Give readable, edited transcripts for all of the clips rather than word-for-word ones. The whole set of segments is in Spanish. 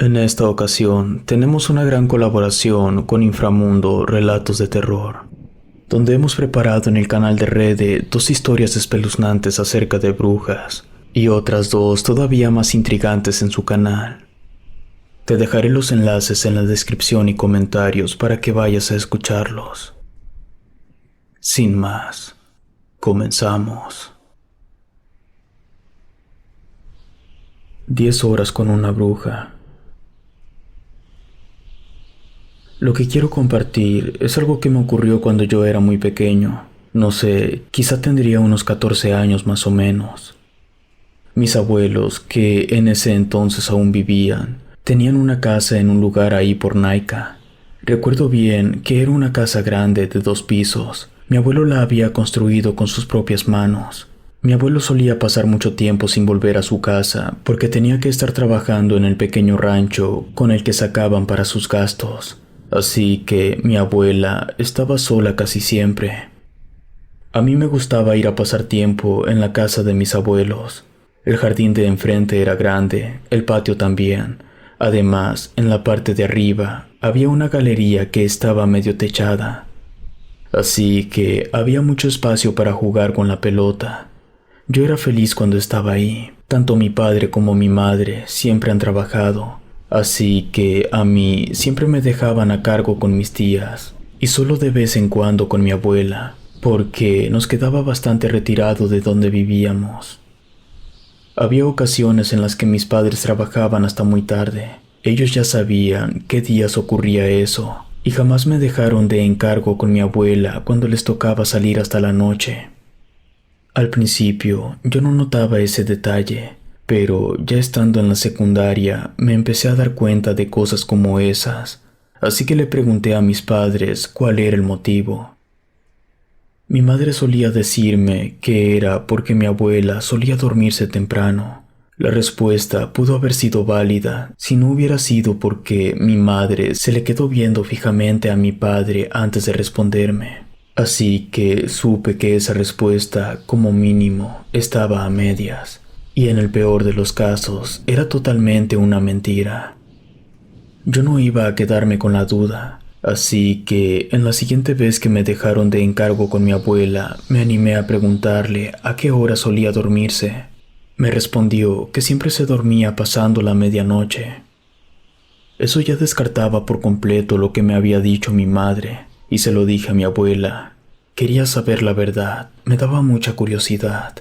En esta ocasión tenemos una gran colaboración con Inframundo Relatos de Terror, donde hemos preparado en el canal de Reddit dos historias espeluznantes acerca de brujas y otras dos todavía más intrigantes en su canal. Te dejaré los enlaces en la descripción y comentarios para que vayas a escucharlos. Sin más, comenzamos. 10 horas con una bruja. Lo que quiero compartir es algo que me ocurrió cuando yo era muy pequeño. No sé, quizá tendría unos 14 años más o menos. Mis abuelos, que en ese entonces aún vivían, tenían una casa en un lugar ahí por Naica. Recuerdo bien que era una casa grande de 2 pisos. Mi abuelo la había construido con sus propias manos. Mi abuelo solía pasar mucho tiempo sin volver a su casa porque tenía que estar trabajando en el pequeño rancho con el que sacaban para sus gastos. Así que mi abuela estaba sola casi siempre. A mí me gustaba ir a pasar tiempo en la casa de mis abuelos. El jardín de enfrente era grande, el patio también. Además, en la parte de arriba había una galería que estaba medio techada. Así que había mucho espacio para jugar con la pelota. Yo era feliz cuando estaba ahí. Tanto mi padre como mi madre siempre han trabajado. Así que a mí siempre me dejaban a cargo con mis tías y solo de vez en cuando con mi abuela, porque nos quedaba bastante retirado de donde vivíamos. Había ocasiones en las que mis padres trabajaban hasta muy tarde. Ellos ya sabían qué días ocurría eso y jamás me dejaron de encargo con mi abuela cuando les tocaba salir hasta la noche. Al principio yo no notaba ese detalle, pero ya estando en la secundaria me empecé a dar cuenta de cosas como esas, así que le pregunté a mis padres cuál era el motivo. Mi madre solía decirme que era porque mi abuela solía dormirse temprano. La respuesta pudo haber sido válida si no hubiera sido porque mi madre se le quedó viendo fijamente a mi padre antes de responderme. Así que supe que esa respuesta, como mínimo, estaba a medias. Y en el peor de los casos, era totalmente una mentira. Yo no iba a quedarme con la duda, así que en la siguiente vez que me dejaron de encargo con mi abuela, me animé a preguntarle a qué hora solía dormirse. Me respondió que siempre se dormía pasando la medianoche. Eso ya descartaba por completo lo que me había dicho mi madre, y se lo dije a mi abuela. Quería saber la verdad, me daba mucha curiosidad.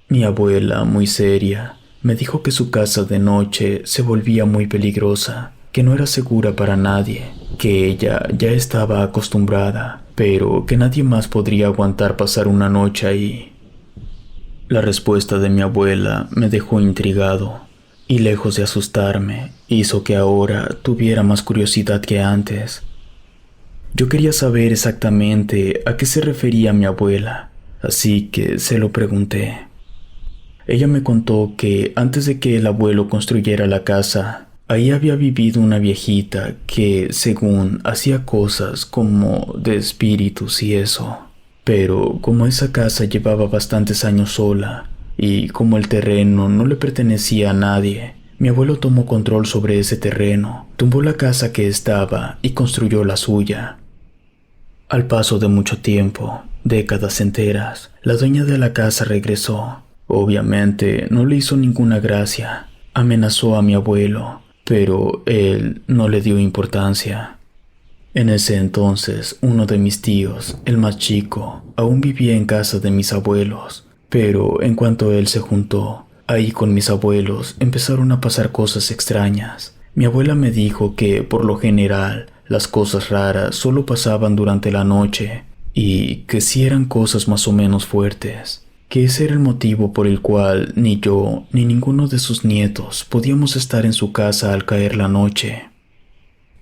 Mi abuela, muy seria, me dijo que su casa de noche se volvía muy peligrosa, que no era segura para nadie, que ella ya estaba acostumbrada, pero que nadie más podría aguantar pasar una noche ahí. La respuesta de mi abuela me dejó intrigado, y lejos de asustarme, hizo que ahora tuviera más curiosidad que antes. Yo quería saber exactamente a qué se refería mi abuela, así que se lo pregunté. Ella me contó que antes de que el abuelo construyera la casa, ahí había vivido una viejita que, según, hacía cosas como de espíritus y eso. Pero como esa casa llevaba bastantes años sola, y como el terreno no le pertenecía a nadie, mi abuelo tomó control sobre ese terreno, tumbó la casa que estaba y construyó la suya. Al paso de mucho tiempo, décadas enteras, la dueña de la casa regresó. Obviamente no le hizo ninguna gracia. Amenazó a mi abuelo, pero él no le dio importancia. En ese entonces, uno de mis tíos, el más chico, aún vivía en casa de mis abuelos, pero en cuanto él se juntó, ahí con mis abuelos empezaron a pasar cosas extrañas. Mi abuela me dijo que, por lo general, las cosas raras solo pasaban durante la noche y que sí eran cosas más o menos fuertes. Que ese era el motivo por el cual ni yo ni ninguno de sus nietos podíamos estar en su casa al caer la noche.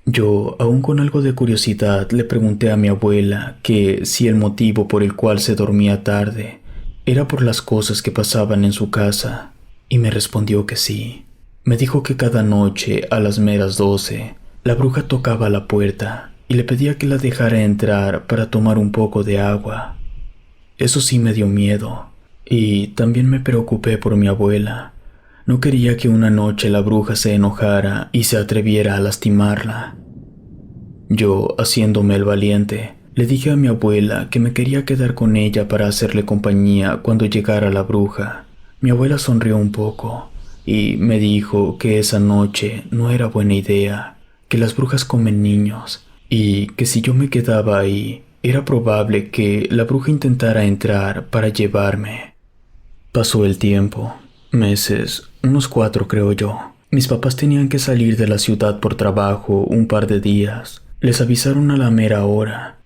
Yo, aún con algo de curiosidad, le pregunté a mi abuela que si el motivo por el cual se dormía tarde era por las cosas que pasaban en su casa, y me respondió que sí. Me dijo que cada noche, a las meras 12, la bruja tocaba la puerta y le pedía que la dejara entrar para tomar un poco de agua. Eso sí me dio miedo. Y también me preocupé por mi abuela. No quería que una noche la bruja se enojara y se atreviera a lastimarla. Yo, haciéndome el valiente, le dije a mi abuela que me quería quedar con ella para hacerle compañía cuando llegara la bruja. Mi abuela sonrió un poco y me dijo que esa noche no era buena idea, que las brujas comen niños y que si yo me quedaba ahí, era probable que la bruja intentara entrar para llevarme. Pasó el tiempo, meses, unos 4 creo yo. Mis papás tenían que salir de la ciudad por trabajo un par de días. Les avisaron a la mera hora.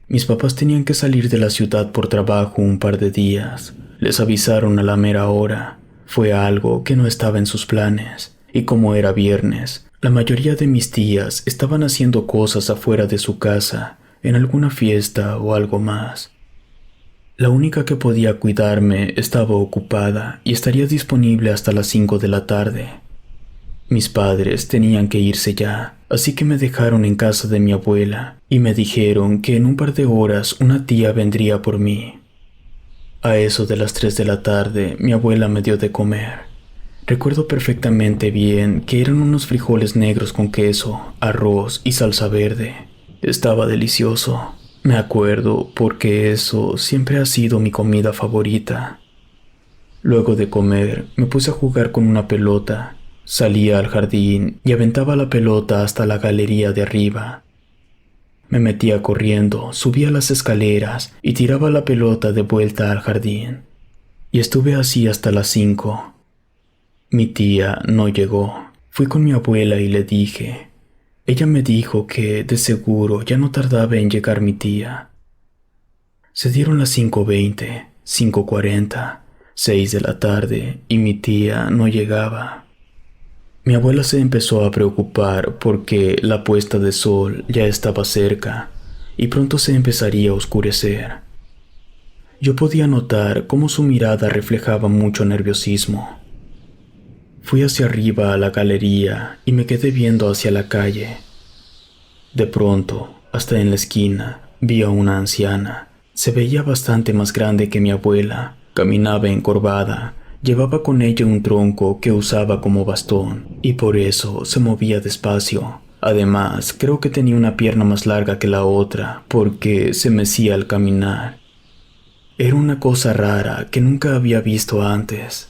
Mis papás tenían que salir de la ciudad por trabajo un par de días. Les avisaron a la mera hora. Fue algo que no estaba en sus planes. Y como era viernes, la mayoría de mis tías estaban haciendo cosas afuera de su casa, en alguna fiesta o algo más. La única que podía cuidarme estaba ocupada y estaría disponible hasta las 5 de la tarde. Mis padres tenían que irse ya, así que me dejaron en casa de mi abuela y me dijeron que en un par de horas una tía vendría por mí. A eso de las 3 de la tarde, mi abuela me dio de comer. Recuerdo perfectamente bien que eran unos frijoles negros con queso, arroz y salsa verde. Estaba delicioso. Me acuerdo porque eso siempre ha sido mi comida favorita. Luego de comer, me puse a jugar con una pelota. Salía al jardín y aventaba la pelota hasta la galería de arriba. Me metía corriendo, subía las escaleras y tiraba la pelota de vuelta al jardín. Y estuve así hasta las 5. Mi tía no llegó. Fui con mi abuela y le dije. Ella me dijo que de seguro ya no tardaba en llegar mi tía. Se dieron las 5:20, 5:40, 6 de la tarde y mi tía no llegaba. Mi abuela se empezó a preocupar porque la puesta de sol ya estaba cerca y pronto se empezaría a oscurecer. Yo podía notar cómo su mirada reflejaba mucho nerviosismo. Fui hacia arriba a la galería y me quedé viendo hacia la calle. De pronto, hasta en la esquina, vi a una anciana. Se veía bastante más grande que mi abuela. Caminaba encorvada. Llevaba con ella un tronco que usaba como bastón y por eso se movía despacio. Además, creo que tenía una pierna más larga que la otra porque se mecía al caminar. Era una cosa rara que nunca había visto antes.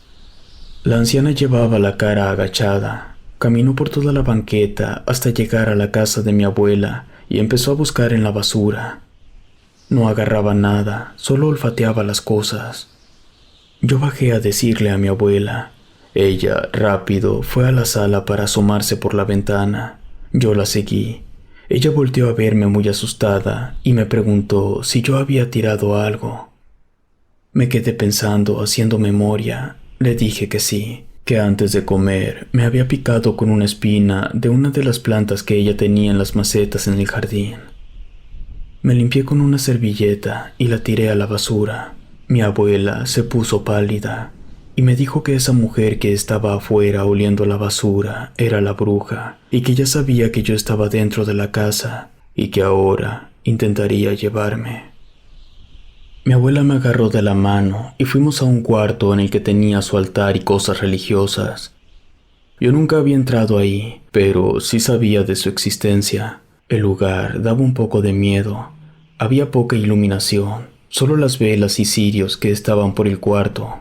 La anciana llevaba la cara agachada. Caminó por toda la banqueta hasta llegar a la casa de mi abuela y empezó a buscar en la basura. No agarraba nada, solo olfateaba las cosas. Yo bajé a decirle a mi abuela. Ella, rápido, fue a la sala para asomarse por la ventana. Yo la seguí. Ella volteó a verme muy asustada y me preguntó si yo había tirado algo. Me quedé pensando, haciendo memoria. Le dije que sí, que antes de comer me había picado con una espina de una de las plantas que ella tenía en las macetas en el jardín. Me limpié con una servilleta y la tiré a la basura. Mi abuela se puso pálida y me dijo que esa mujer que estaba afuera oliendo la basura era la bruja y que ya sabía que yo estaba dentro de la casa y que ahora intentaría llevarme. Mi abuela me agarró de la mano y fuimos a un cuarto en el que tenía su altar y cosas religiosas. Yo nunca había entrado ahí, pero sí sabía de su existencia. El lugar daba un poco de miedo. Había poca iluminación. Solo las velas y cirios que estaban por el cuarto.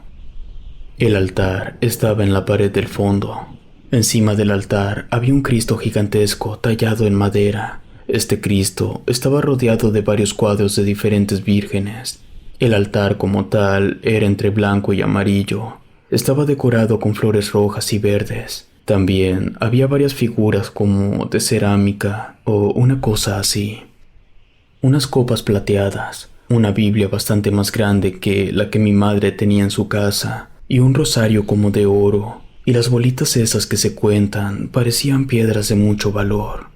El altar estaba en la pared del fondo. Encima del altar había un Cristo gigantesco tallado en madera. Este Cristo estaba rodeado de varios cuadros de diferentes vírgenes. El altar como tal era entre blanco y amarillo. Estaba decorado con flores rojas y verdes. También había varias figuras como de cerámica o una cosa así. Unas copas plateadas. Una Biblia bastante más grande que la que mi madre tenía en su casa, y un rosario como de oro, y las bolitas esas que se cuentan parecían piedras de mucho valor.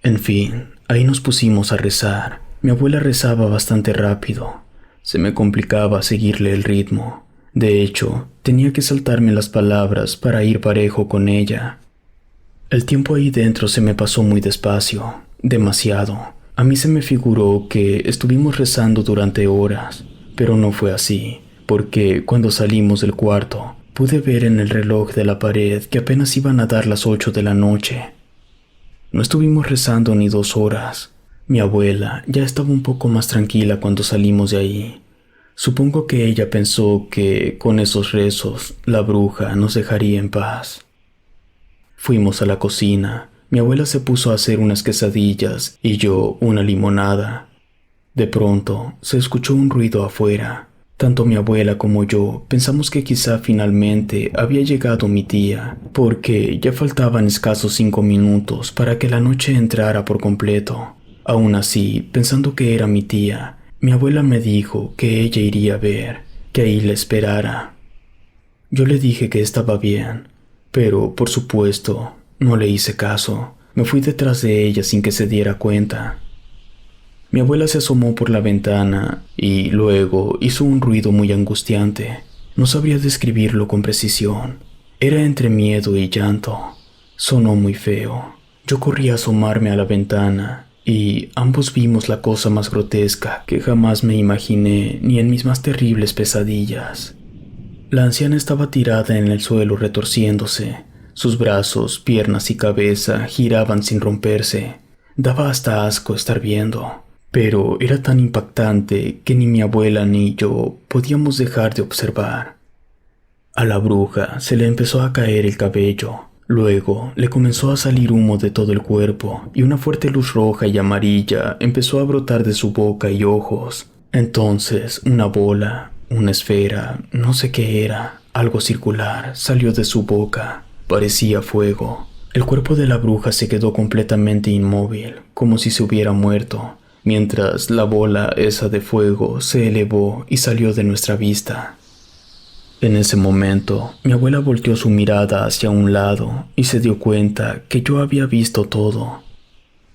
En fin, ahí nos pusimos a rezar. Mi abuela rezaba bastante rápido. Se me complicaba seguirle el ritmo. De hecho, tenía que saltarme las palabras para ir parejo con ella. El tiempo ahí dentro se me pasó muy despacio, demasiado. A mí se me figuró que estuvimos rezando durante horas, pero no fue así, porque cuando salimos del cuarto, pude ver en el reloj de la pared que apenas iban a dar las 8 de la noche. No estuvimos rezando ni 2 horas. Mi abuela ya estaba un poco más tranquila cuando salimos de ahí. Supongo que ella pensó que con esos rezos la bruja nos dejaría en paz. Fuimos a la cocina. Mi abuela se puso a hacer unas quesadillas y yo una limonada. De pronto se escuchó un ruido afuera. Tanto mi abuela como yo pensamos que quizá finalmente había llegado mi tía, porque ya faltaban escasos 5 minutos para que la noche entrara por completo. Aún así, pensando que era mi tía, mi abuela me dijo que ella iría a ver, que ahí la esperara. Yo le dije que estaba bien, pero por supuesto no le hice caso. Me fui detrás de ella sin que se diera cuenta. Mi abuela se asomó por la ventana y luego hizo un ruido muy angustiante. No sabría describirlo con precisión. Era entre miedo y llanto. Sonó muy feo. Yo corrí a asomarme a la ventana y ambos vimos la cosa más grotesca que jamás me imaginé ni en mis más terribles pesadillas. La anciana estaba tirada en el suelo retorciéndose. Sus brazos, piernas y cabeza giraban sin romperse. Daba hasta asco estar viendo. Pero era tan impactante que ni mi abuela ni yo podíamos dejar de observar. A la bruja se le empezó a caer el cabello. Luego le comenzó a salir humo de todo el cuerpo y una fuerte luz roja y amarilla empezó a brotar de su boca y ojos. Entonces una bola, una esfera, no sé qué era, algo circular, salió de su boca. Parecía fuego. El cuerpo de la bruja se quedó completamente inmóvil, como si se hubiera muerto, mientras la bola esa de fuego se elevó y salió de nuestra vista. En ese momento, mi abuela volteó su mirada hacia un lado y se dio cuenta que yo había visto todo.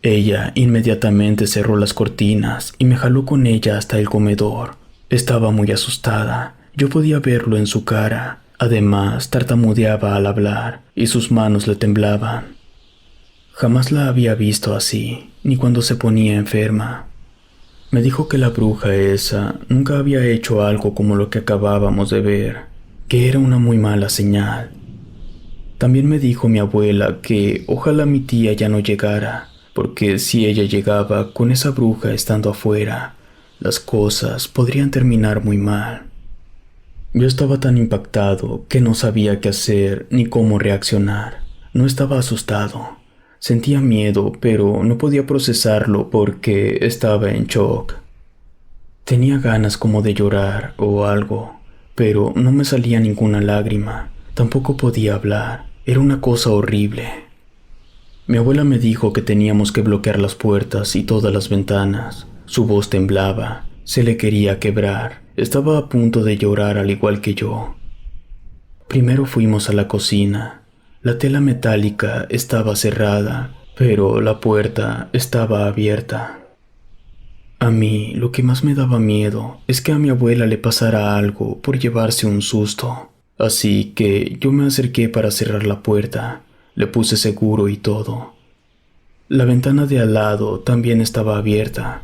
Ella inmediatamente cerró las cortinas y me jaló con ella hasta el comedor. Estaba muy asustada, yo podía verlo en su cara. Además, tartamudeaba al hablar y sus manos le temblaban. Jamás la había visto así, ni cuando se ponía enferma. Me dijo que la bruja esa nunca había hecho algo como lo que acabábamos de ver, que era una muy mala señal. También me dijo mi abuela que ojalá mi tía ya no llegara, porque si ella llegaba con esa bruja estando afuera, las cosas podrían terminar muy mal. Yo estaba tan impactado que no sabía qué hacer ni cómo reaccionar. No estaba asustado. Sentía miedo, pero no podía procesarlo porque estaba en shock. Tenía ganas como de llorar o algo, pero no me salía ninguna lágrima. Tampoco podía hablar. Era una cosa horrible. Mi abuela me dijo que teníamos que bloquear las puertas y todas las ventanas. Su voz temblaba. Se le quería quebrar. Estaba a punto de llorar al igual que yo. Primero fuimos a la cocina. La tela metálica estaba cerrada, pero la puerta estaba abierta. A mí lo que más me daba miedo es que a mi abuela le pasara algo por llevarse un susto. Así que yo me acerqué para cerrar la puerta. Le puse seguro y todo. La ventana de al lado también estaba abierta.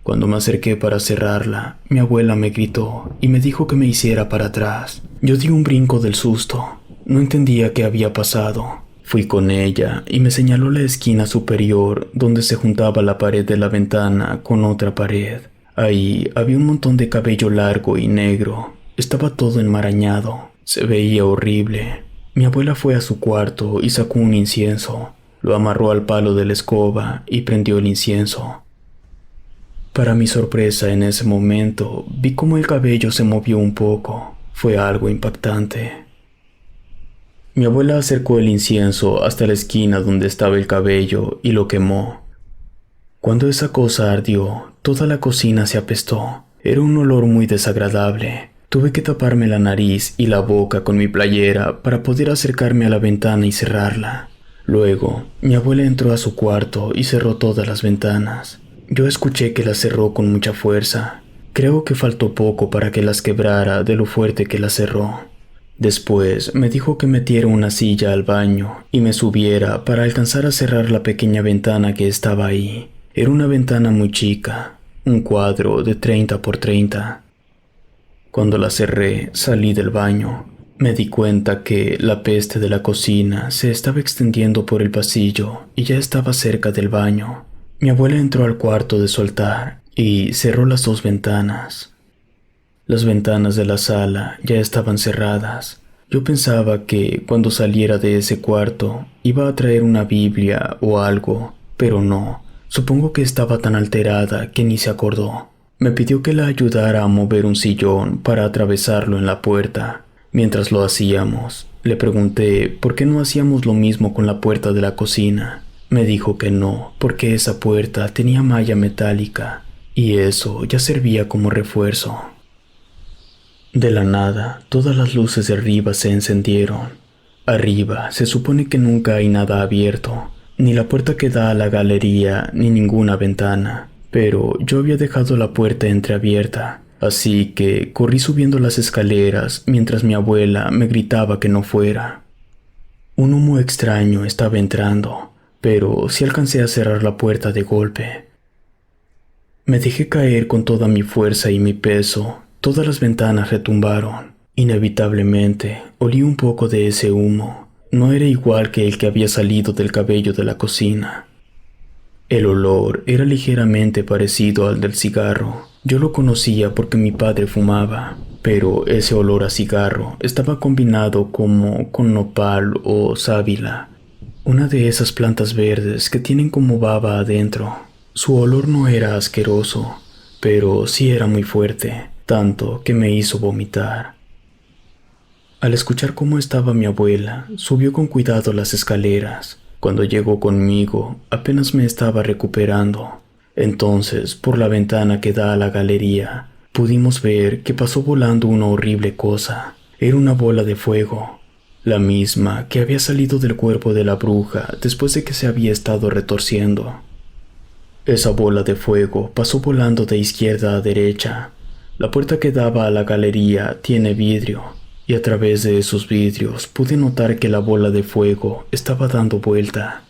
Cuando me acerqué para cerrarla, mi abuela me gritó y me dijo que me hiciera para atrás. Yo di un brinco del susto. No entendía qué había pasado. Fui con ella y me señaló la esquina superior donde se juntaba la pared de la ventana con otra pared. Ahí había un montón de cabello largo y negro. Estaba todo enmarañado. Se veía horrible. Mi abuela fue a su cuarto y sacó un incienso. Lo amarró al palo de la escoba y prendió el incienso. Para mi sorpresa, en ese momento, vi cómo el cabello se movió un poco. Fue algo impactante. Mi abuela acercó el incienso hasta la esquina donde estaba el cabello y lo quemó. Cuando esa cosa ardió, toda la cocina se apestó. Era un olor muy desagradable. Tuve que taparme la nariz y la boca con mi playera para poder acercarme a la ventana y cerrarla. Luego, mi abuela entró a su cuarto y cerró todas las ventanas. Yo escuché que las cerró con mucha fuerza. Creo que faltó poco para que las quebrara de lo fuerte que las cerró. Después me dijo que metiera una silla al baño y me subiera para alcanzar a cerrar la pequeña ventana que estaba ahí. Era una ventana muy chica, un cuadro de 30 por 30. Cuando la cerré, salí del baño. Me di cuenta que la peste de la cocina se estaba extendiendo por el pasillo y ya estaba cerca del baño. Mi abuela entró al cuarto de su altar y cerró las dos ventanas. Las ventanas de la sala ya estaban cerradas. Yo pensaba que cuando saliera de ese cuarto iba a traer una Biblia o algo, pero no. Supongo que estaba tan alterada que ni se acordó. Me pidió que la ayudara a mover un sillón para atravesarlo en la puerta. Mientras lo hacíamos, le pregunté por qué no hacíamos lo mismo con la puerta de la cocina. Me dijo que no, porque esa puerta tenía malla metálica y eso ya servía como refuerzo. De la nada, todas las luces de arriba se encendieron. Arriba se supone que nunca hay nada abierto, ni la puerta que da a la galería, ni ninguna ventana. Pero yo había dejado la puerta entreabierta, así que corrí subiendo las escaleras mientras mi abuela me gritaba que no fuera. Un humo extraño estaba entrando, pero sí alcancé a cerrar la puerta de golpe. Me dejé caer con toda mi fuerza y mi peso. Todas las ventanas retumbaron. Inevitablemente, olí un poco de ese humo. No era igual que el que había salido del cabello de la cocina. El olor era ligeramente parecido al del cigarro. Yo lo conocía porque mi padre fumaba, pero ese olor a cigarro estaba combinado como con nopal o sábila, una de esas plantas verdes que tienen como baba adentro. Su olor no era asqueroso, pero sí era muy fuerte, tanto que me hizo vomitar. Al escuchar cómo estaba mi abuela, subió con cuidado las escaleras. Cuando llegó conmigo, apenas me estaba recuperando. Entonces, por la ventana que da a la galería, pudimos ver que pasó volando una horrible cosa. Era una bola de fuego, la misma que había salido del cuerpo de la bruja después de que se había estado retorciendo. Esa bola de fuego pasó volando de izquierda a derecha. La puerta que daba a la galería tiene vidrio, y a través de esos vidrios pude notar que la bola de fuego estaba dando vuelta.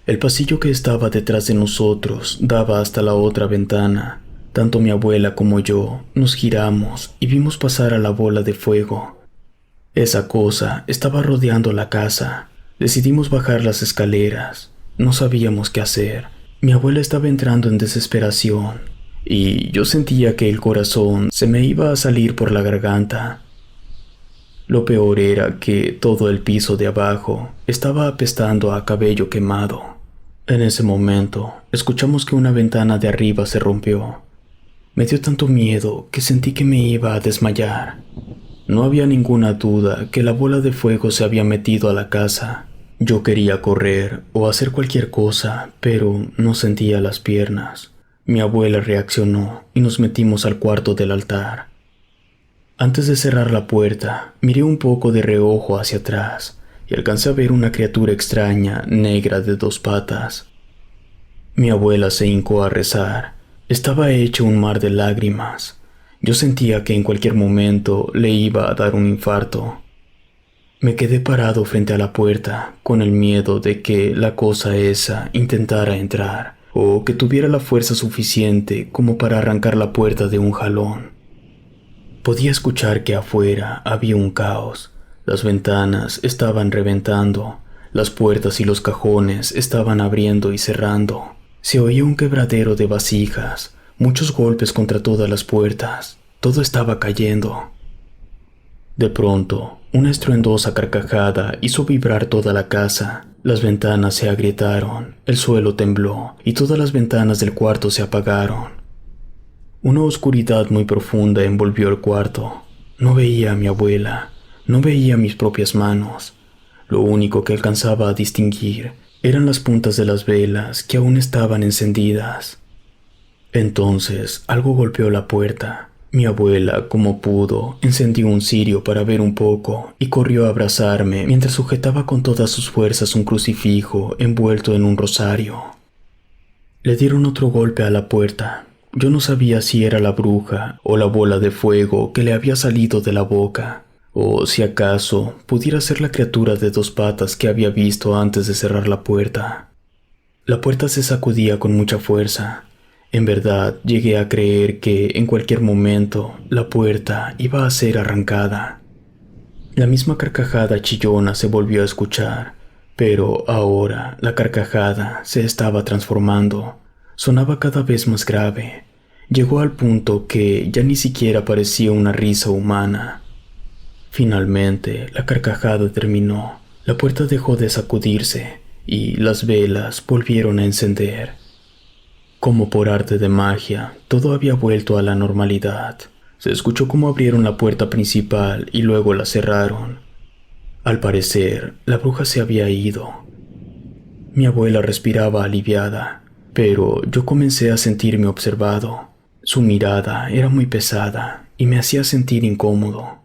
El pasillo que estaba detrás de nosotros daba hasta la otra ventana. Tanto mi abuela como yo nos giramos y vimos pasar a la bola de fuego. Esa cosa estaba rodeando la casa. Decidimos bajar las escaleras. No sabíamos qué hacer. Mi abuela estaba entrando en desesperación y yo sentía que el corazón se me iba a salir por la garganta. Lo peor era que todo el piso de abajo estaba apestando a cabello quemado. En ese momento, escuchamos que una ventana de arriba se rompió. Me dio tanto miedo que sentí que me iba a desmayar. No había ninguna duda que la bola de fuego se había metido a la casa. Yo quería correr o hacer cualquier cosa, pero no sentía las piernas. Mi abuela reaccionó y nos metimos al cuarto del altar. Antes de cerrar la puerta, miré un poco de reojo hacia atrás y alcancé a ver una criatura extraña, negra de 2 patas. Mi abuela se hincó a rezar. Estaba hecho un mar de lágrimas. Yo sentía que en cualquier momento le iba a dar un infarto. Me quedé parado frente a la puerta, con el miedo de que la cosa esa intentara entrar, o que tuviera la fuerza suficiente como para arrancar la puerta de un jalón. Podía escuchar que afuera había un caos. Las ventanas estaban reventando, las puertas y los cajones estaban abriendo y cerrando. Se oía un quebradero de vasijas, muchos golpes contra todas las puertas. Todo estaba cayendo. De pronto, una estruendosa carcajada hizo vibrar toda la casa. Las ventanas se agrietaron, el suelo tembló y todas las ventanas del cuarto se apagaron. Una oscuridad muy profunda envolvió el cuarto. No veía a mi abuela, no veía mis propias manos. Lo único que alcanzaba a distinguir eran las puntas de las velas que aún estaban encendidas. Entonces algo golpeó la puerta. Mi abuela, como pudo, encendió un cirio para ver un poco y corrió a abrazarme mientras sujetaba con todas sus fuerzas un crucifijo envuelto en un rosario. Le dieron otro golpe a la puerta. Yo no sabía si era la bruja o la bola de fuego que le había salido de la boca, o si acaso pudiera ser la criatura de 2 patas que había visto antes de cerrar la puerta. La puerta se sacudía con mucha fuerza. En verdad, llegué a creer que en cualquier momento la puerta iba a ser arrancada. La misma carcajada chillona se volvió a escuchar, pero ahora la carcajada se estaba transformando. Sonaba cada vez más grave. Llegó al punto que ya ni siquiera parecía una risa humana. Finalmente, la carcajada terminó. La puerta dejó de sacudirse y las velas volvieron a encender. Como por arte de magia, todo había vuelto a la normalidad. Se escuchó cómo abrieron la puerta principal y luego la cerraron. Al parecer, la bruja se había ido. Mi abuela respiraba aliviada, pero yo comencé a sentirme observado. Su mirada era muy pesada y me hacía sentir incómodo.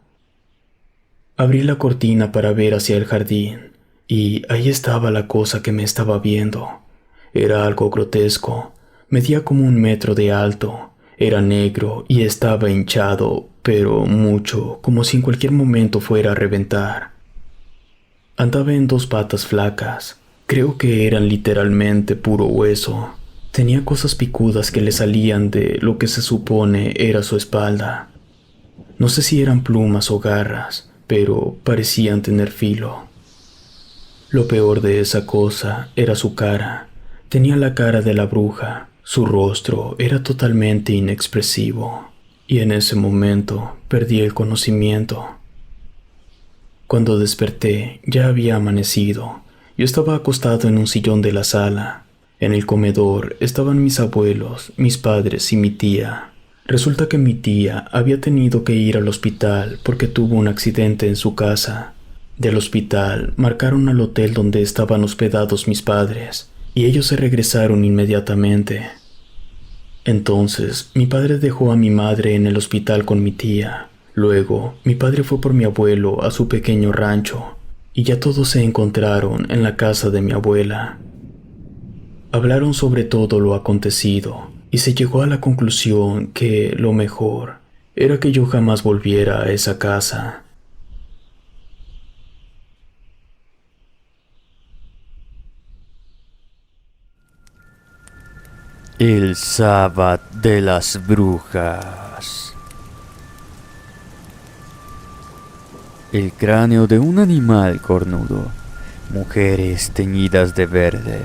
Abrí la cortina para ver hacia el jardín, y ahí estaba la cosa que me estaba viendo. Era algo grotesco, medía como 1 metro de alto. Era negro y estaba hinchado, pero mucho, como si en cualquier momento fuera a reventar. Andaba en 2 patas flacas, creo que eran literalmente puro hueso. Tenía cosas picudas que le salían de lo que se supone era su espalda. No sé si eran plumas o garras, pero parecían tener filo. Lo peor de esa cosa era su cara. Tenía la cara de la bruja. Su rostro era totalmente inexpresivo, y en ese momento perdí el conocimiento. Cuando desperté, ya había amanecido. Yo estaba acostado en un sillón de la sala. En el comedor estaban mis abuelos, mis padres y mi tía. Resulta que mi tía había tenido que ir al hospital porque tuvo un accidente en su casa. Del hospital marcaron al hotel donde estaban hospedados mis padres, y ellos se regresaron inmediatamente. Entonces, mi padre dejó a mi madre en el hospital con mi tía. Luego, mi padre fue por mi abuelo a su pequeño rancho, y ya todos se encontraron en la casa de mi abuela. Hablaron sobre todo lo acontecido, y se llegó a la conclusión que lo mejor era que yo jamás volviera a esa casa. El Sabbat de las Brujas. El cráneo de un animal cornudo, mujeres teñidas de verde,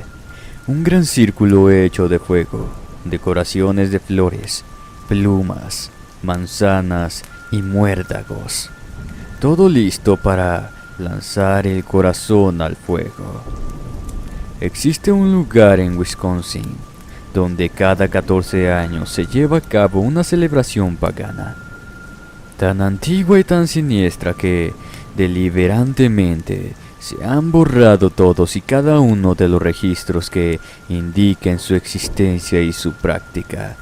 un gran círculo hecho de fuego, decoraciones de flores, plumas, manzanas y muérdagos. Todo listo para lanzar el corazón al fuego. Existe un lugar en Wisconsin donde cada 14 años se lleva a cabo una celebración pagana, tan antigua y tan siniestra que deliberantemente se han borrado todos y cada uno de los registros que indiquen su existencia y su práctica.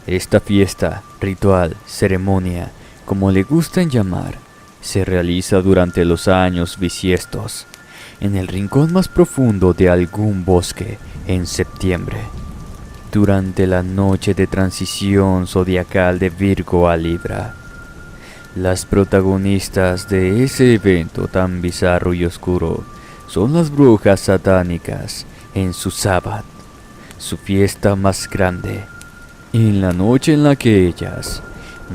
Esta fiesta, ritual, ceremonia, como le gustan llamar, se realiza durante los años bisiestos, en el rincón más profundo de algún bosque en septiembre, durante la noche de transición zodiacal de Virgo a Libra. Las protagonistas de ese evento tan bizarro y oscuro son las brujas satánicas en su Sabbat, su fiesta más grande, en la noche en la que ellas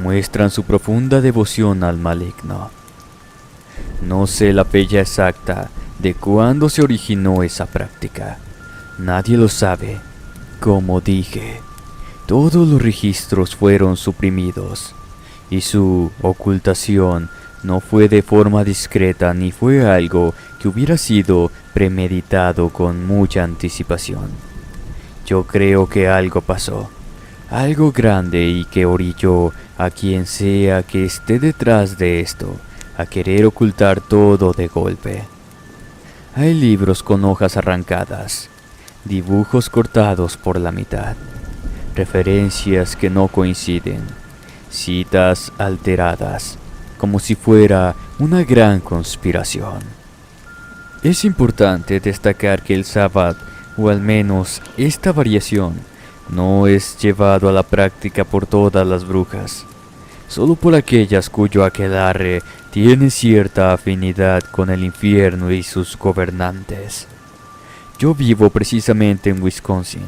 muestran su profunda devoción al maligno. No sé la fecha exacta de cuándo se originó esa práctica. Nadie lo sabe. Como dije, todos los registros fueron suprimidos, y su ocultación no fue de forma discreta ni fue algo que hubiera sido premeditado con mucha anticipación. Yo creo que algo pasó, algo grande, y que orilló a quien sea que esté detrás de esto a querer ocultar todo de golpe. Hay libros con hojas arrancadas, dibujos cortados por la mitad, referencias que no coinciden, citas alteradas, como si fuera una gran conspiración. Es importante destacar que el Sabbat, o al menos esta variación, no es llevado a la práctica por todas las brujas, solo por aquellas cuyo aquelarre tiene cierta afinidad con el infierno y sus gobernantes. Yo vivo precisamente en Wisconsin.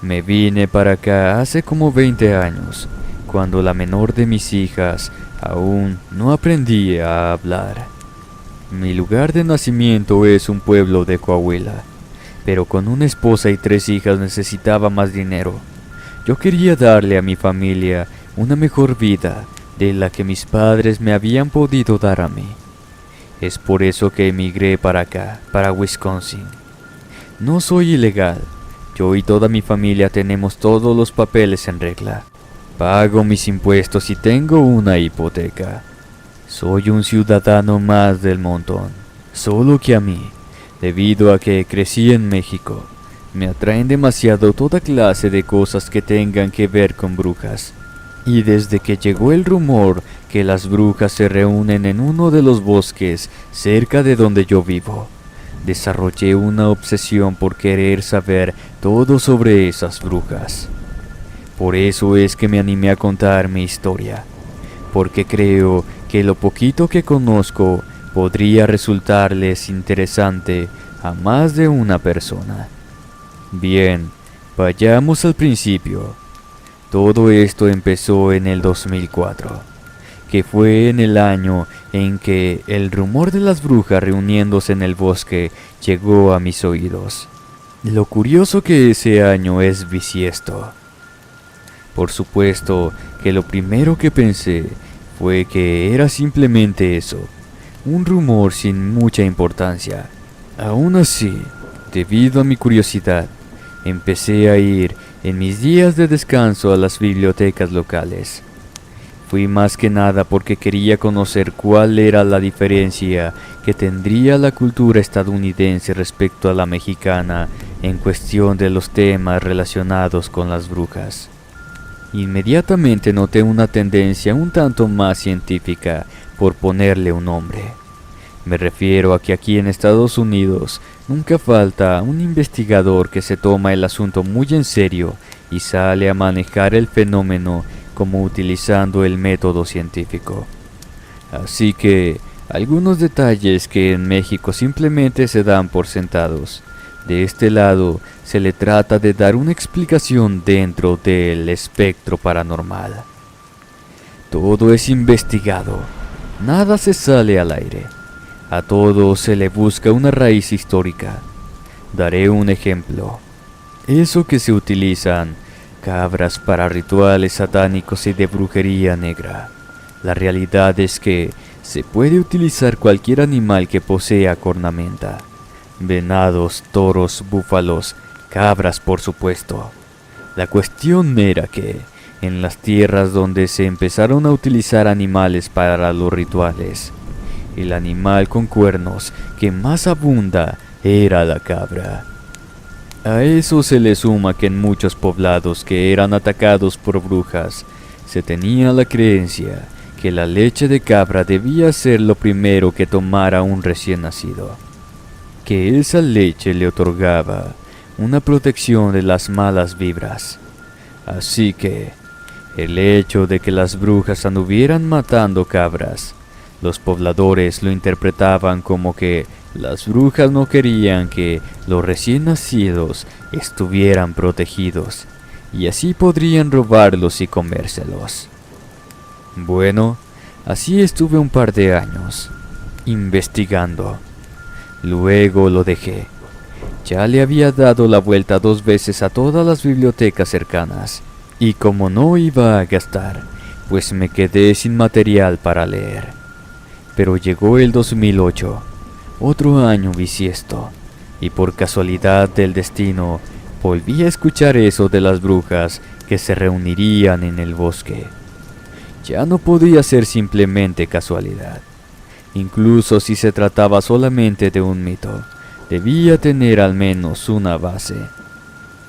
Me vine para acá hace como 20 años, cuando la menor de mis hijas Aún no aprendí a hablar. Mi lugar de nacimiento es un pueblo de Coahuila, pero con una esposa y 3 hijas necesitaba más dinero. Yo quería darle a mi familia una mejor vida de la que mis padres me habían podido dar a mí. Es por eso que emigré para acá, para Wisconsin. No soy ilegal. Yo y toda mi familia tenemos todos los papeles en regla. Pago mis impuestos y tengo una hipoteca. Soy un ciudadano más del montón. Solo que a mí, debido a que crecí en México, me atraen demasiado toda clase de cosas que tengan que ver con brujas. Y desde que llegó el rumor que las brujas se reúnen en uno de los bosques cerca de donde yo vivo, desarrollé una obsesión por querer saber todo sobre esas brujas. Por eso es que me animé a contar mi historia, porque creo que lo poquito que conozco podría resultarles interesante a más de una persona. Bien, vayamos al principio. Todo esto empezó en el 2004, que fue en el año en que el rumor de las brujas reuniéndose en el bosque llegó a mis oídos. Lo curioso que ese año es bisiesto. Por supuesto que lo primero que pensé fue que era simplemente eso, un rumor sin mucha importancia. Aún así, debido a mi curiosidad, empecé a ir en mis días de descanso a las bibliotecas locales. Fui más que nada porque quería conocer cuál era la diferencia que tendría la cultura estadounidense respecto a la mexicana en cuestión de los temas relacionados con las brujas. Inmediatamente noté una tendencia un tanto más científica por ponerle un nombre. Me refiero a que aquí en Estados Unidos nunca falta un investigador que se toma el asunto muy en serio y sale a manejar el fenómeno como utilizando el método científico. Así que algunos detalles que en México simplemente se dan por sentados. De este lado se le trata de dar una explicación dentro del espectro paranormal. Todo es investigado, nada se sale al aire. A todo se le busca una raíz histórica. Daré un ejemplo. Eso que se utilizan cabras para rituales satánicos y de brujería negra. La realidad es que se puede utilizar cualquier animal que posea cornamenta. Venados, toros, búfalos, cabras por supuesto. La cuestión era que en las tierras donde se empezaron a utilizar animales para los rituales, el animal con cuernos que más abunda era la cabra. A eso se le suma que en muchos poblados que eran atacados por brujas, se tenía la creencia que la leche de cabra debía ser lo primero que tomara un recién nacido, que esa leche le otorgaba una protección de las malas vibras. Así que el hecho de que las brujas anduvieran matando cabras, los pobladores lo interpretaban como que las brujas no querían que los recién nacidos estuvieran protegidos, y así podrían robarlos y comérselos. Bueno, así estuve un par de años, investigando. Luego lo dejé. Ya le había dado la vuelta 2 veces a todas las bibliotecas cercanas, y como no iba a gastar, pues me quedé sin material para leer. Pero llegó el 2008, otro año bisiesto, y por casualidad del destino, volví a escuchar eso de las brujas que se reunirían en el bosque. Ya no podía ser simplemente casualidad. Incluso si se trataba solamente de un mito, debía tener al menos una base.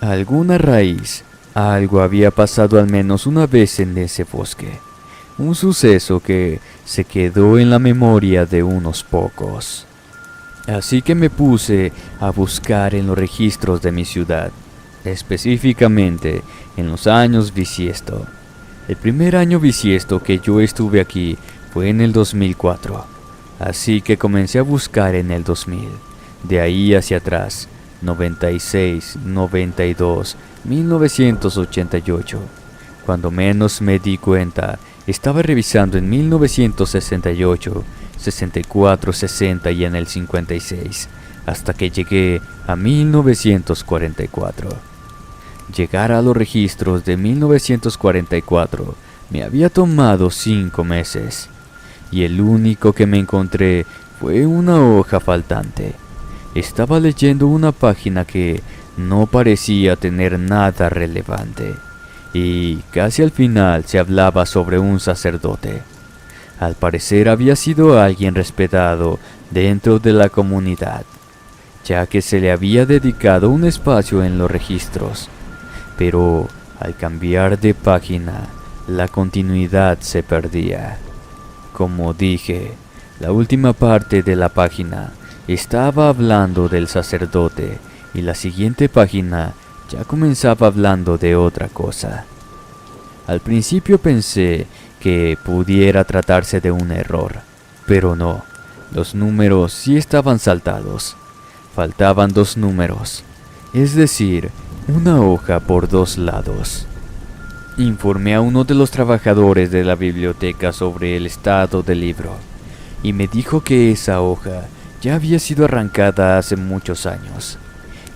Alguna raíz, algo había pasado al menos una vez en ese bosque. Un suceso que se quedó en la memoria de unos pocos. Así que me puse a buscar en los registros de mi ciudad, específicamente en los años bisiesto. El primer año bisiesto que yo estuve aquí fue en el 2004, así que comencé a buscar en el 2000. De ahí hacia atrás, 96, 92, 1988. Cuando menos me di cuenta, Estaba revisando en 1968, 64, 60 y en el 56, hasta que llegué a 1944. Llegar a los registros de 1944 me había tomado 5 meses, y el único que me encontré fue una hoja faltante. Estaba leyendo una página que no parecía tener nada relevante, y casi al final se hablaba sobre un sacerdote. Al parecer había sido alguien respetado dentro de la comunidad, ya que se le había dedicado un espacio en los registros. Pero al cambiar de página, la continuidad se perdía. Como dije, la última parte de la página estaba hablando del sacerdote y la siguiente página ya comenzaba hablando de otra cosa. Al principio pensé que pudiera tratarse de un error, pero no, los números sí estaban saltados. Faltaban 2 números, es decir, una hoja por 2 lados. Informé a uno de los trabajadores de la biblioteca sobre el estado del libro, y me dijo que esa hoja ya había sido arrancada hace muchos años,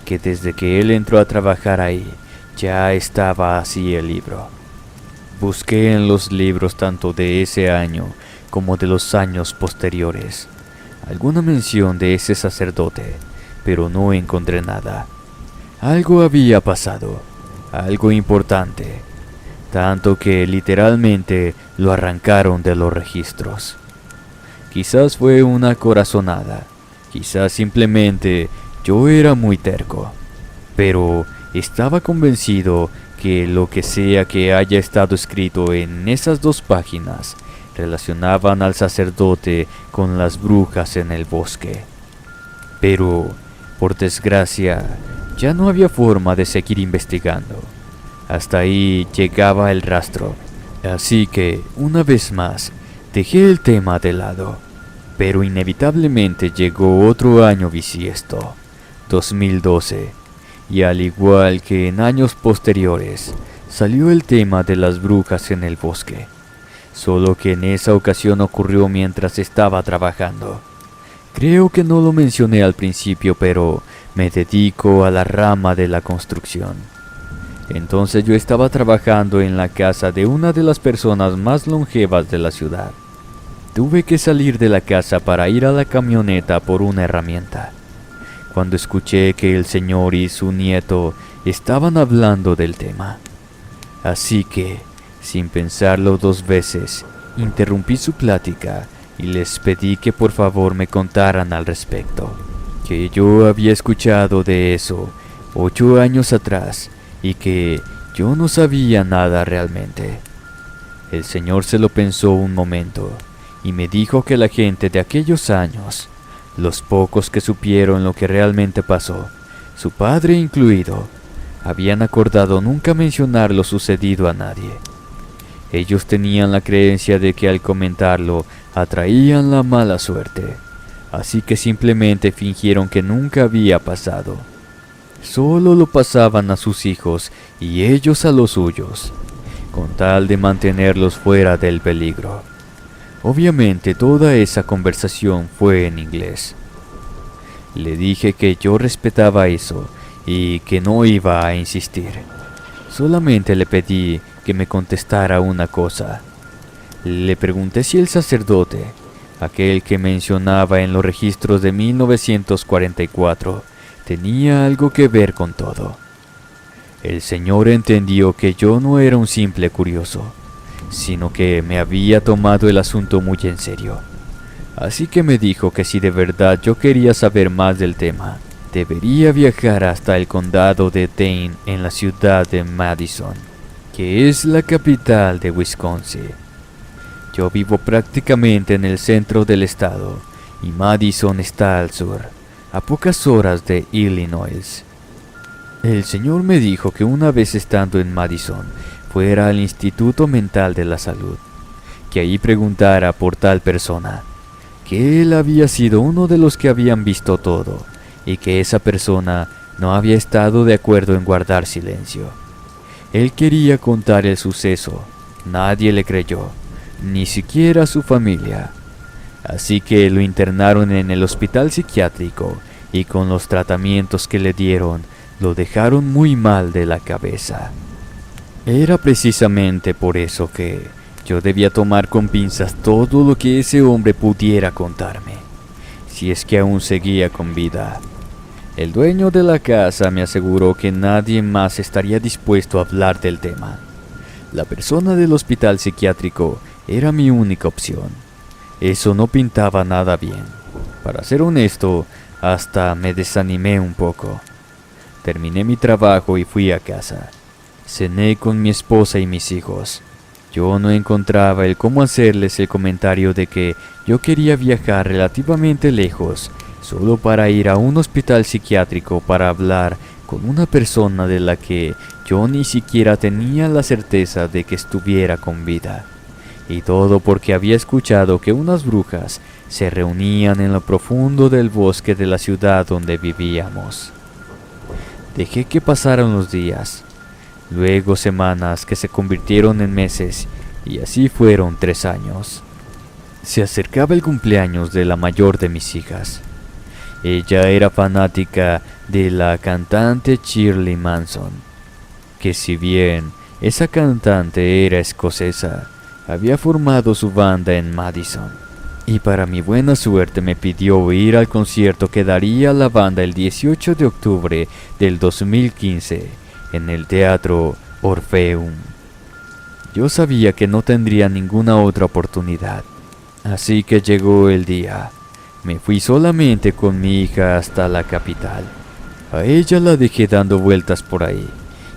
que desde que él entró a trabajar ahí, ya estaba así el libro. Busqué en los libros tanto de ese año como de los años posteriores alguna mención de ese sacerdote, pero no encontré nada. Algo había pasado, algo importante, tanto que literalmente lo arrancaron de los registros. Quizás fue una corazonada, quizás simplemente yo era muy terco, pero estaba convencido que lo que sea que haya estado escrito en esas 2 páginas relacionaban al sacerdote con las brujas en el bosque. Pero, por desgracia, ya no había forma de seguir investigando. Hasta ahí llegaba el rastro, así que, una vez más, dejé el tema de lado. Pero inevitablemente llegó otro año bisiesto, 2012, y al igual que en años posteriores, salió el tema de las brujas en el bosque, solo que en esa ocasión ocurrió mientras estaba trabajando. Creo que no lo mencioné al principio, pero me dedico a la rama de la construcción. Entonces yo estaba trabajando en la casa de una de las personas más longevas de la ciudad. Tuve que salir de la casa para ir a la camioneta por una herramienta, cuando escuché que el señor y su nieto estaban hablando del tema. Así que, sin pensarlo 2 veces, interrumpí su plática y les pedí que por favor me contaran al respecto, que yo había escuchado de eso 8 años atrás y que yo no sabía nada realmente. El señor se lo pensó un momento y me dijo que la gente de aquellos años, los pocos que supieron lo que realmente pasó, su padre incluido, habían acordado nunca mencionar lo sucedido a nadie. Ellos tenían la creencia de que al comentarlo atraían la mala suerte, así que simplemente fingieron que nunca había pasado. Solo lo pasaban a sus hijos y ellos a los suyos, con tal de mantenerlos fuera del peligro. Obviamente toda esa conversación fue en inglés. Le dije que yo respetaba eso y que no iba a insistir. Solamente le pedí que me contestara una cosa. Le pregunté si el sacerdote, aquel que mencionaba en los registros de 1944, tenía algo que ver con todo. El señor entendió que yo no era un simple curioso, sino que me había tomado el asunto muy en serio. Así que me dijo que si de verdad yo quería saber más del tema, debería viajar hasta el condado de Dane en la ciudad de Madison, que es la capital de Wisconsin. Yo vivo prácticamente en el centro del estado, y Madison está al sur, a pocas horas de Illinois. El señor me dijo que una vez estando en Madison, fuera al Instituto Mental de la Salud, que ahí preguntara por tal persona, que él había sido uno de los que habían visto todo, y que esa persona no había estado de acuerdo en guardar silencio. Él quería contar el suceso, nadie le creyó, ni siquiera su familia. Así que lo internaron en el hospital psiquiátrico y con los tratamientos que le dieron, lo dejaron muy mal de la cabeza. Era precisamente por eso que yo debía tomar con pinzas todo lo que ese hombre pudiera contarme, si es que aún seguía con vida. El dueño de la casa me aseguró que nadie más estaría dispuesto a hablar del tema. La persona del hospital psiquiátrico era mi única opción. Eso no pintaba nada bien. Para ser honesto, hasta me desanimé un poco. Terminé mi trabajo y fui a casa. Cené con mi esposa y mis hijos. Yo no encontraba el cómo hacerles el comentario de que yo quería viajar relativamente lejos, solo para ir a un hospital psiquiátrico para hablar con una persona de la que yo ni siquiera tenía la certeza de que estuviera con vida. Y todo porque había escuchado que unas brujas se reunían en lo profundo del bosque de la ciudad donde vivíamos. Dejé que pasaran los días, luego semanas que se convirtieron en meses, y así fueron 3 años. Se acercaba el cumpleaños de la mayor de mis hijas. Ella era fanática de la cantante Shirley Manson, que si bien esa cantante era escocesa, había formado su banda en Madison, y para mi buena suerte me pidió ir al concierto que daría la banda el 18 de octubre del 2015 en el Teatro Orpheum. Yo sabía que no tendría ninguna otra oportunidad, así que llegó el día. Me fui solamente con mi hija hasta la capital. A ella la dejé dando vueltas por ahí,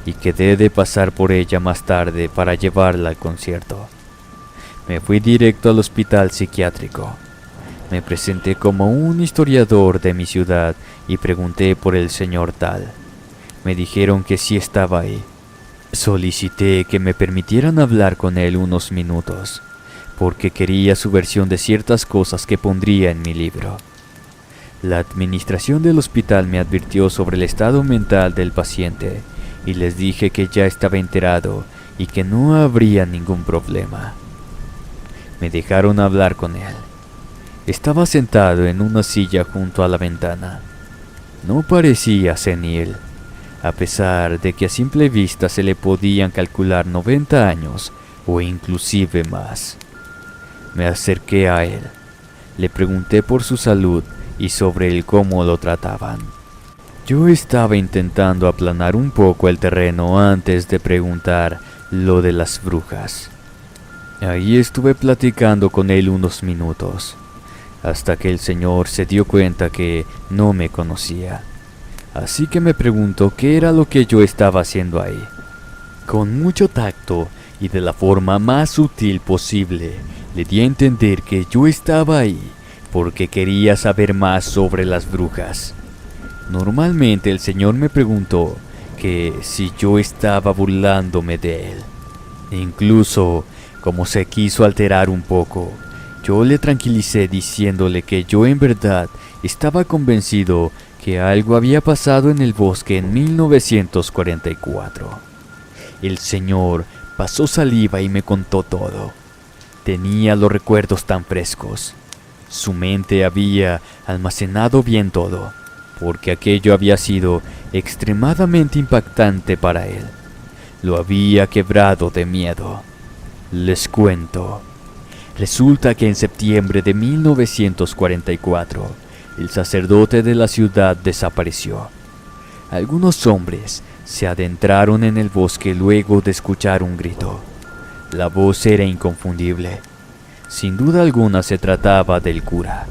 y quedé de pasar por ella más tarde para llevarla al concierto. Me fui directo al hospital psiquiátrico. Me presenté como un historiador de mi ciudad y pregunté por el señor Tal. Me dijeron que sí estaba ahí. Solicité que me permitieran hablar con él unos minutos, porque quería su versión de ciertas cosas que pondría en mi libro. La administración del hospital me advirtió sobre el estado mental del paciente y les dije que ya estaba enterado y que no habría ningún problema. Me dejaron hablar con él. Estaba sentado en una silla junto a la ventana. No parecía senil, a pesar de que a simple vista se le podían calcular 90 años o inclusive más. Me acerqué a él. Le pregunté por su salud y sobre el cómo lo trataban. Yo estaba intentando aplanar un poco el terreno antes de preguntar lo de las brujas. Ahí estuve platicando con él unos minutos, hasta que el señor se dio cuenta que no me conocía. Así que me preguntó qué era lo que yo estaba haciendo ahí. Con mucho tacto y de la forma más sutil posible, le di a entender que yo estaba ahí porque quería saber más sobre las brujas. Normalmente el señor me preguntó que si yo estaba burlándome de él. Incluso, como se quiso alterar un poco, yo le tranquilicé diciéndole que yo en verdad estaba convencido que algo había pasado en el bosque en 1944. El señor pasó saliva y me contó todo. Tenía los recuerdos tan frescos. Su mente había almacenado bien todo, porque aquello había sido extremadamente impactante para él. Lo había quebrado de miedo. Les cuento. Resulta que en septiembre de 1944, el sacerdote de la ciudad desapareció. Algunos hombres se adentraron en el bosque luego de escuchar un grito. La voz era inconfundible. Sin duda alguna se trataba del cura.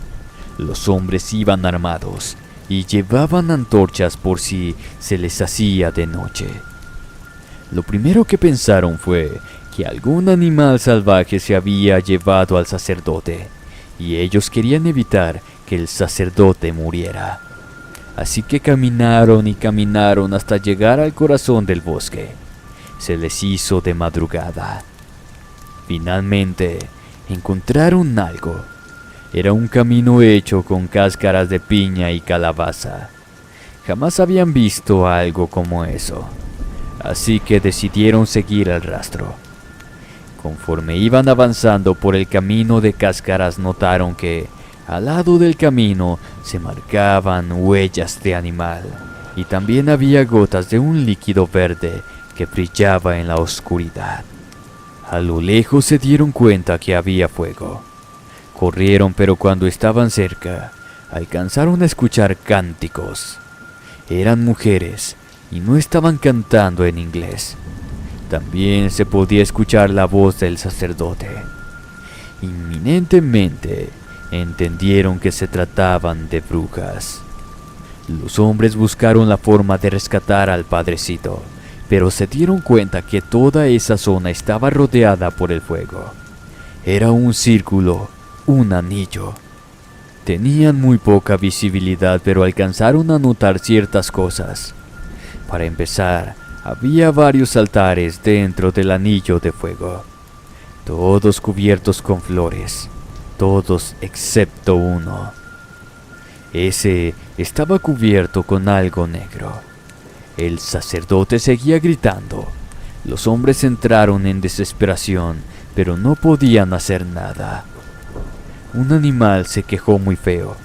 Los hombres iban armados y llevaban antorchas por si se les hacía de noche. Lo primero que pensaron fue que algún animal salvaje se había llevado al sacerdote, y ellos querían evitar que el sacerdote muriera. Así que caminaron y caminaron hasta llegar al corazón del bosque. Se les hizo de madrugada. Finalmente, encontraron algo. Era un camino hecho con cáscaras de piña y calabaza. Jamás habían visto algo como eso, así que decidieron seguir el rastro. Conforme iban avanzando por el camino de cáscaras, notaron que al lado del camino se marcaban huellas de animal y también había gotas de un líquido verde que brillaba en la oscuridad. A lo lejos se dieron cuenta que había fuego. Corrieron, pero cuando estaban cerca, alcanzaron a escuchar cánticos. Eran mujeres y no estaban cantando en inglés. También se podía escuchar la voz del sacerdote. Inminentemente entendieron que se trataban de brujas. Los hombres buscaron la forma de rescatar al padrecito, pero se dieron cuenta que toda esa zona estaba rodeada por el fuego. Era un círculo, un anillo. Tenían muy poca visibilidad, pero alcanzaron a notar ciertas cosas. Para empezar, había varios altares dentro del anillo de fuego, todos cubiertos con flores, todos excepto uno. Ese estaba cubierto con algo negro. El sacerdote seguía gritando. Los hombres entraron en desesperación, pero no podían hacer nada. Un animal se quejó muy feo.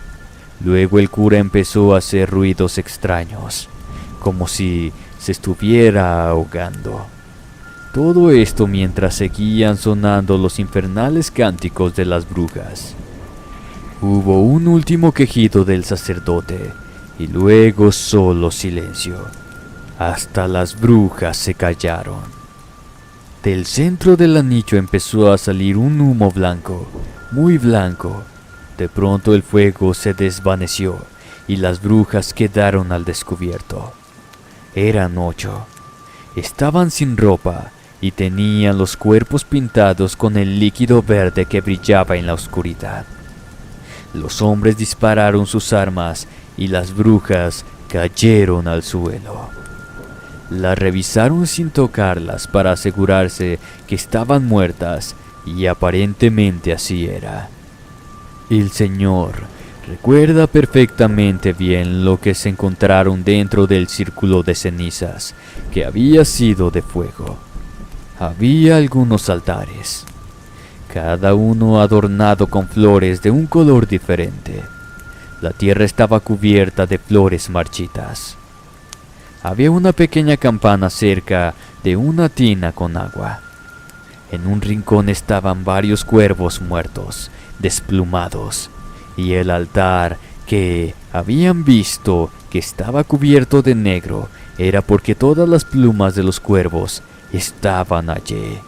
Luego el cura empezó a hacer ruidos extraños, como si se estuviera ahogando. Todo esto mientras seguían sonando los infernales cánticos de las brujas. Hubo un último quejido del sacerdote y luego solo silencio. Hasta las brujas se callaron. Del centro del anillo empezó a salir un humo blanco, muy blanco. De pronto el fuego se desvaneció y las brujas quedaron al descubierto. Eran 8. Estaban sin ropa y tenían los cuerpos pintados con el líquido verde que brillaba en la oscuridad. Los hombres dispararon sus armas y las brujas cayeron al suelo. Las revisaron sin tocarlas para asegurarse que estaban muertas y aparentemente así era. El Señor recuerda perfectamente bien lo que se encontraron dentro del círculo de cenizas, que había sido de fuego. Había algunos altares, cada uno adornado con flores de un color diferente. La tierra estaba cubierta de flores marchitas. Había una pequeña campana cerca de una tina con agua. En un rincón estaban varios cuervos muertos, desplumados, y el altar que habían visto que estaba cubierto de negro era porque todas las plumas de los cuervos estaban allí.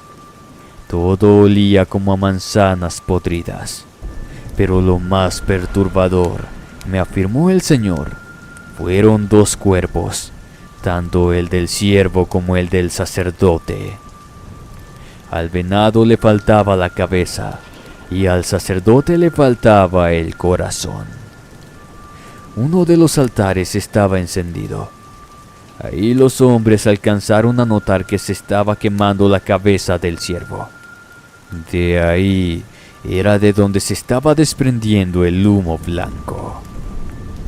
Todo olía como a manzanas podridas. Pero lo más perturbador, me afirmó el Señor, fueron 2 cuervos, tanto el del siervo como el del sacerdote. Al venado le faltaba la cabeza y al sacerdote le faltaba el corazón. Uno de los altares estaba encendido. Ahí los hombres alcanzaron a notar que se estaba quemando la cabeza del siervo. De ahí era de donde se estaba desprendiendo el humo blanco.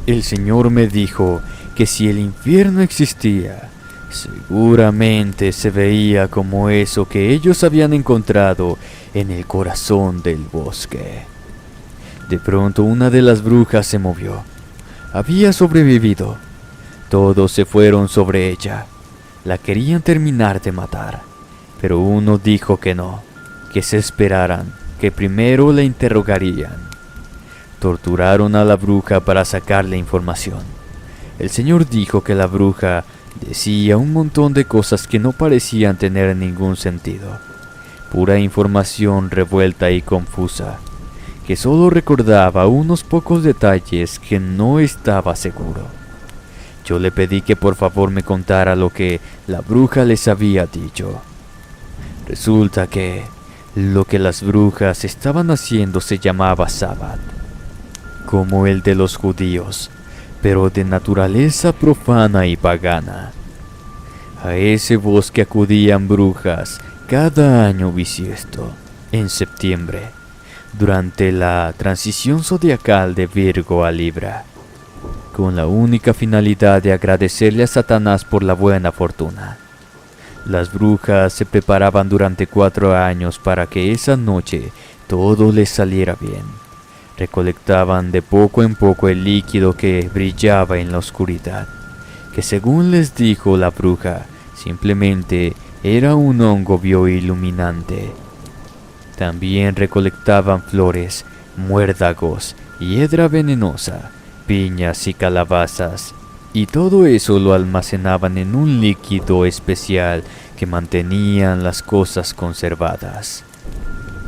El Señor me dijo que si el infierno existía, seguramente se veía como eso que ellos habían encontrado en el corazón del bosque. De pronto una de las brujas se movió. Había sobrevivido. Todos se fueron sobre ella. La querían terminar de matar, pero uno dijo que no, que se esperaran, que primero la interrogarían. Torturaron a la bruja para sacarle información. El Señor dijo que la bruja decía un montón de cosas que no parecían tener ningún sentido. Pura información revuelta y confusa, que solo recordaba unos pocos detalles que no estaba seguro. Yo le pedí que por favor me contara lo que la bruja les había dicho. Resulta que lo que las brujas estaban haciendo se llamaba Sabbat, como el de los judíos, pero de naturaleza profana y pagana. A ese bosque acudían brujas cada año bisiesto, en septiembre, durante la transición zodiacal de Virgo a Libra, con la única finalidad de agradecerle a Satanás por la buena fortuna. Las brujas se preparaban durante 4 años para que esa noche todo les saliera bien. Recolectaban de poco en poco el líquido que brillaba en la oscuridad, que según les dijo la bruja, simplemente era un hongo bioiluminante. También recolectaban flores, muérdagos, hiedra venenosa, piñas y calabazas, y todo eso lo almacenaban en un líquido especial que mantenían las cosas conservadas.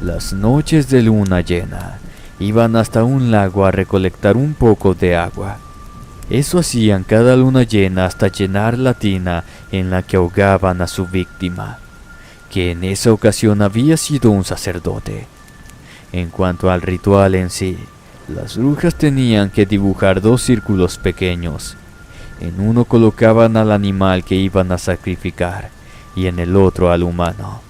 Las noches de luna llena, iban hasta un lago a recolectar un poco de agua. Eso hacían cada luna llena hasta llenar la tina en la que ahogaban a su víctima, que en esa ocasión había sido un sacerdote. En cuanto al ritual en sí, las brujas tenían que dibujar 2 círculos pequeños. En uno colocaban al animal que iban a sacrificar y en el otro al humano.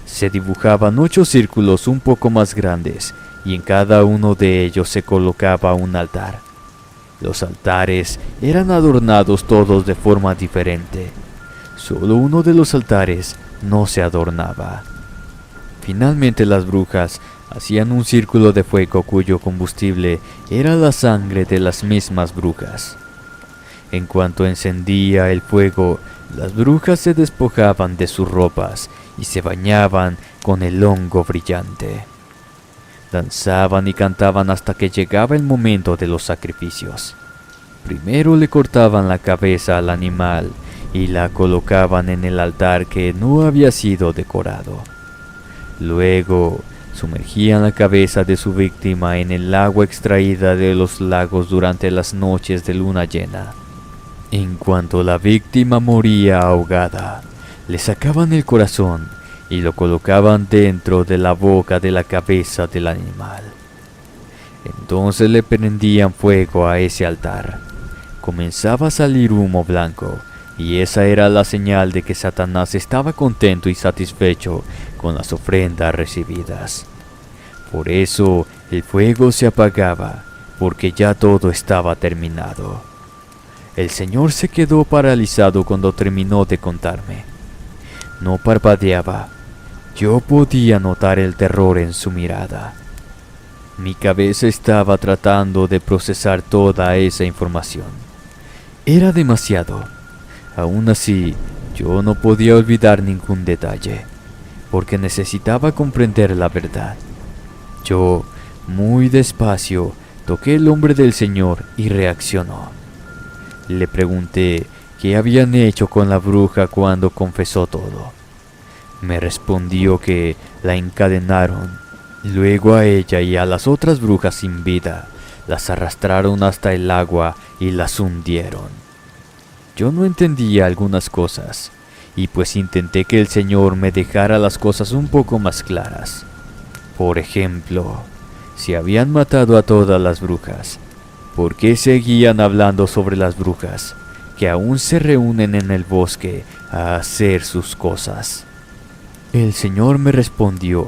Se dibujaban 8 círculos un poco más grandes y en cada uno de ellos se colocaba un altar. Los altares eran adornados todos de forma diferente. Solo uno de los altares no se adornaba. Finalmente las brujas hacían un círculo de fuego cuyo combustible era la sangre de las mismas brujas. En cuanto encendía el fuego, las brujas se despojaban de sus ropas y se bañaban con el hongo brillante. Danzaban y cantaban hasta que llegaba el momento de los sacrificios. Primero le cortaban la cabeza al animal y la colocaban en el altar que no había sido decorado. Luego sumergían la cabeza de su víctima en el agua extraída de los lagos durante las noches de luna llena. En cuanto la víctima moría ahogada, le sacaban el corazón y lo colocaban dentro de la boca de la cabeza del animal. Entonces le prendían fuego a ese altar. Comenzaba a salir humo blanco, y esa era la señal de que Satanás estaba contento y satisfecho con las ofrendas recibidas. Por eso el fuego se apagaba, porque ya todo estaba terminado. El Señor se quedó paralizado cuando terminó de contarme. No parpadeaba. Yo podía notar el terror en su mirada. Mi cabeza estaba tratando de procesar toda esa información. Era demasiado. Aún así, yo no podía olvidar ningún detalle, porque necesitaba comprender la verdad. Yo, muy despacio, toqué el hombro del Señor y reaccionó. Le pregunté qué habían hecho con la bruja cuando confesó todo. Me respondió que la encadenaron. Luego a ella y a las otras brujas sin vida, las arrastraron hasta el agua y las hundieron. Yo no entendía algunas cosas, y pues intenté que el Señor me dejara las cosas un poco más claras. Por ejemplo, si habían matado a todas las brujas, ¿por qué seguían hablando sobre las brujas, que aún se reúnen en el bosque a hacer sus cosas? El Señor me respondió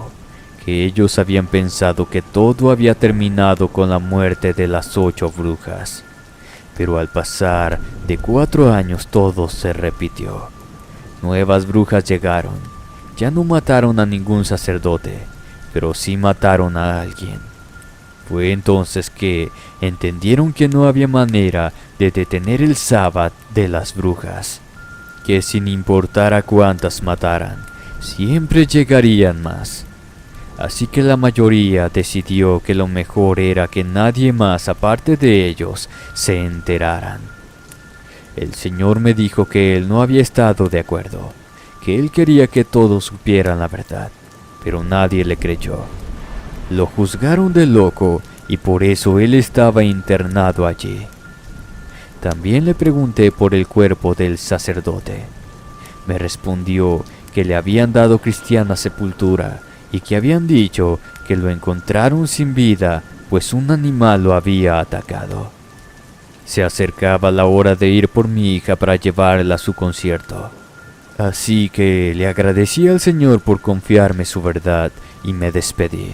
que ellos habían pensado que todo había terminado con la muerte de las 8 brujas. Pero al pasar de 4 años todo se repitió. Nuevas brujas llegaron. Ya no mataron a ningún sacerdote, pero sí mataron a alguien. Fue entonces que entendieron que no había manera de detener el sábado de las brujas, que sin importar a cuántas mataran, siempre llegarían más. Así que la mayoría decidió que lo mejor era que nadie más aparte de ellos se enteraran. El Señor me dijo que Él no había estado de acuerdo, que Él quería que todos supieran la verdad, pero nadie le creyó. Lo juzgaron de loco y por eso Él estaba internado allí. También le pregunté por el cuerpo del sacerdote. Me respondió que le habían dado cristiana sepultura y que habían dicho que lo encontraron sin vida, pues un animal lo había atacado. Se acercaba la hora de ir por mi hija para llevarla a su concierto. Así que le agradecí al Señor por confiarme su verdad y me despedí.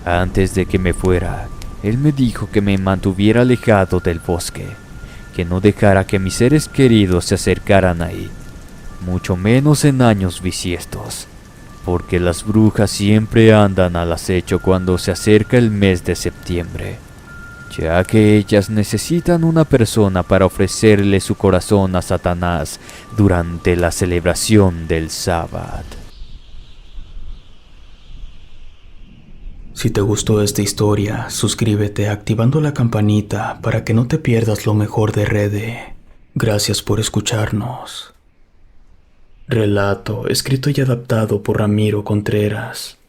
Antes de que me fuera, Él me dijo que me mantuviera alejado del bosque, que no dejara que mis seres queridos se acercaran ahí. mucho menos en años bisiestos, porque las brujas siempre andan al acecho cuando se acerca el mes de septiembre, ya que ellas necesitan una persona para ofrecerle su corazón a Satanás durante la celebración del sábado. Si te gustó esta historia, suscríbete activando la campanita para que no te pierdas lo mejor de Rede. Gracias por escucharnos. Relato escrito y adaptado por Ramiro Contreras.